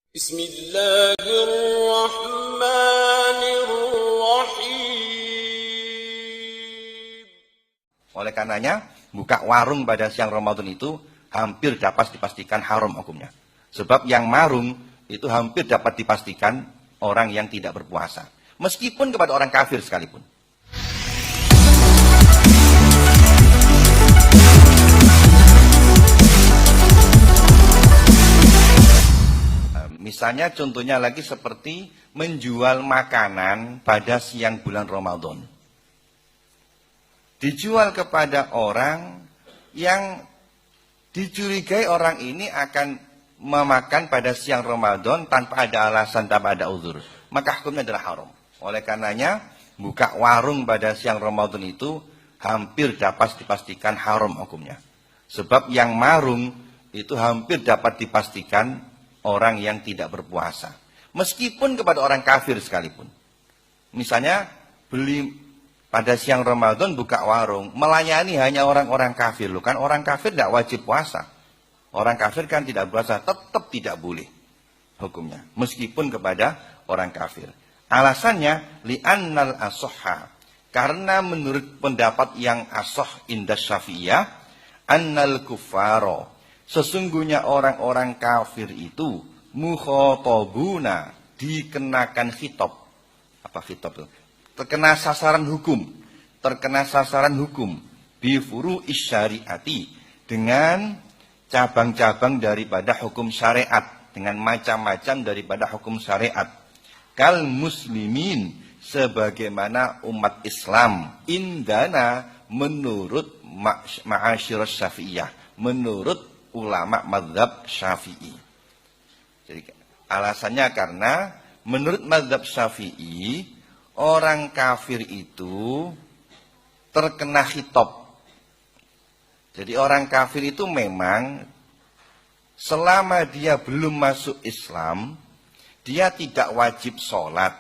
Bismillahirrahmanirrahim. Oleh karenanya, buka warung pada siang Ramadan itu hampir dapat dipastikan haram hukumnya. Sebab yang marung itu hampir dapat dipastikan orang yang tidak berpuasa. Meskipun kepada orang kafir sekalipun. Misalnya contohnya lagi seperti menjual makanan pada siang bulan Ramadan. Dijual kepada orang yang dicurigai orang ini akan memakan pada siang Ramadan tanpa ada alasan, tanpa ada uzur. Maka hukumnya adalah haram. Oleh karenanya, buka warung pada siang Ramadan itu hampir dapat dipastikan haram hukumnya. Sebab yang marung itu hampir dapat dipastikan orang yang tidak berpuasa. Meskipun kepada orang kafir sekalipun. Misalnya, beli pada siang Ramadan buka warung, melayani hanya orang-orang kafir. Loh, kan orang kafir tidak wajib puasa. Orang kafir kan tidak puasa, tetap tidak boleh hukumnya. Meskipun kepada orang kafir. Alasannya, li'annal asoha. Karena menurut pendapat yang asoh indah syafi'iyah, annal kufaro. Sesungguhnya orang-orang kafir itu mukhatabuna, dikenakan khitab. Apa khitab itu? Terkena sasaran hukum. Terkena sasaran hukum. Bifuru isyariati. Dengan cabang-cabang daripada hukum syariat. Dengan macam-macam daripada hukum syariat. Kal muslimin. Sebagaimana umat Islam. Indana menurut ma'asyirah syafi'iyah. Menurut ulama mazhab Syafi'i. Jadi alasannya karena menurut mazhab Syafi'i orang kafir itu terkena khitab. Jadi orang kafir itu memang selama dia belum masuk Islam, dia tidak wajib sholat,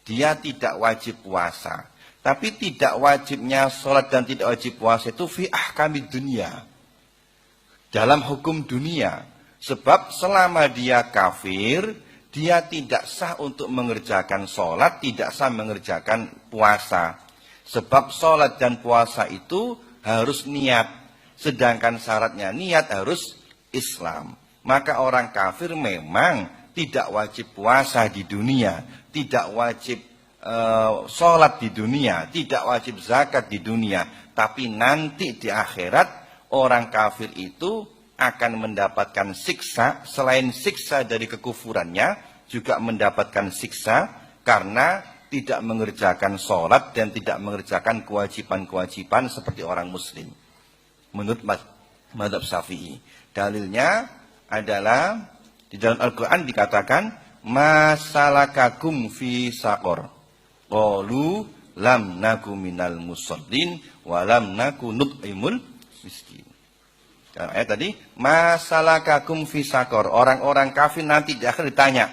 dia tidak wajib puasa. Tapi tidak wajibnya sholat dan tidak wajib puasa itu fi ahkamid dunia. Dalam hukum dunia. Sebab selama dia kafir, dia tidak sah untuk mengerjakan sholat, tidak sah mengerjakan puasa. Sebab sholat dan puasa itu harus niat. Sedangkan syaratnya niat harus Islam. Maka orang kafir memang tidak wajib puasa di dunia. Tidak wajib sholat di dunia. Tidak wajib zakat di dunia. Tapi nanti di akhirat, orang kafir itu akan mendapatkan siksa. Selain siksa dari kekufurannya, juga mendapatkan siksa karena tidak mengerjakan sholat dan tidak mengerjakan kewajiban-kewajiban seperti orang muslim. Menurut mazhab Syafi'i. Dalilnya adalah di dalam Al-Quran dikatakan masalakakum fi saqor. Qalu lam naku minal musallin wa lam naku nut'imul miskin. Ayat tadi, masalakakum fi saqor. Orang-orang kafir nanti di akhir ditanya,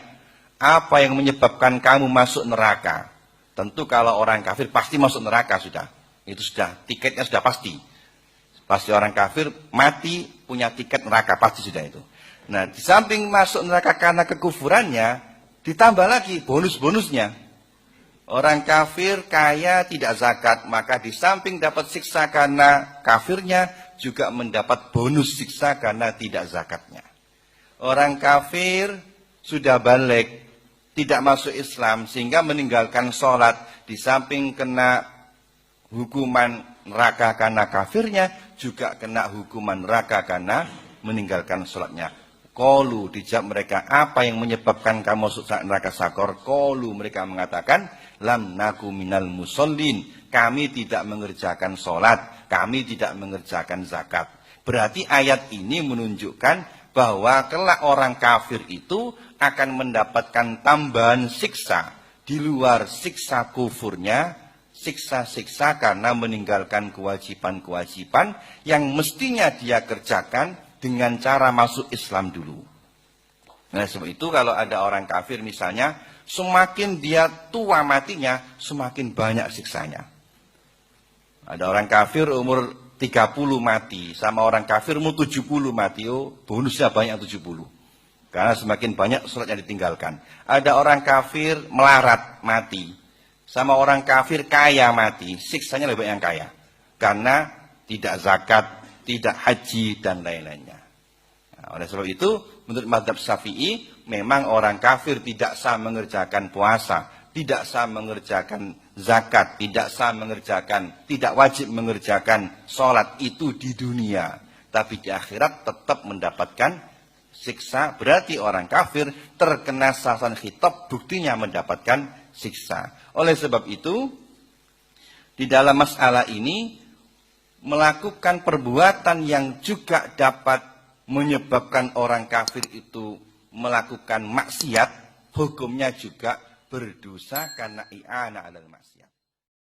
apa yang menyebabkan kamu masuk neraka? Tentu kalau orang kafir pasti masuk neraka sudah. Itu sudah, tiketnya sudah pasti. Pasti orang kafir mati punya tiket neraka, pasti sudah itu. Nah, di samping masuk neraka karena kekufurannya, ditambah lagi bonus-bonusnya. Orang kafir kaya tidak zakat, maka di samping dapat siksa karena kafirnya, juga mendapat bonus siksa karena tidak zakatnya. Orang kafir sudah balik, tidak masuk Islam, sehingga meninggalkan sholat, di samping kena hukuman neraka karena kafirnya, juga kena hukuman neraka karena meninggalkan sholatnya. Qalu, dijawab mereka, apa yang menyebabkan kamu masuk neraka sakor? Qalu, mereka mengatakan, lam naku minal musallin. Kami tidak mengerjakan sholat, kami tidak mengerjakan zakat. Berarti ayat ini menunjukkan bahwa kelak orang kafir itu akan mendapatkan tambahan siksa di luar siksa kufurnya, siksa-siksa karena meninggalkan kewajiban-kewajiban yang mestinya dia kerjakan dengan cara masuk Islam dulu. Nah, sebab itu kalau ada orang kafir misalnya, semakin dia tua matinya, semakin banyak siksanya. Ada orang kafir umur 30 mati, sama orang kafir umur 70 mati, oh bonusnya banyak 70. Karena semakin banyak sholat yang ditinggalkan. Ada orang kafir melarat mati. Sama orang kafir kaya mati. Siksanya lebih banyak yang kaya. Karena tidak zakat, tidak haji, dan lain-lainnya. Nah, oleh sebab itu, menurut mazhab Syafi'i, memang orang kafir tidak sah mengerjakan puasa, tidak sah mengerjakan zakat, tidak sah mengerjakan, tidak wajib mengerjakan sholat itu di dunia. Tapi di akhirat tetap mendapatkan siksa. Berarti orang kafir terkena sasaran khitab, buktinya mendapatkan siksa. Oleh sebab itu, di dalam masalah ini, melakukan perbuatan yang juga dapat menyebabkan orang kafir itu melakukan maksiat, hukumnya juga berdosa karena i'ana 'alal maksiat.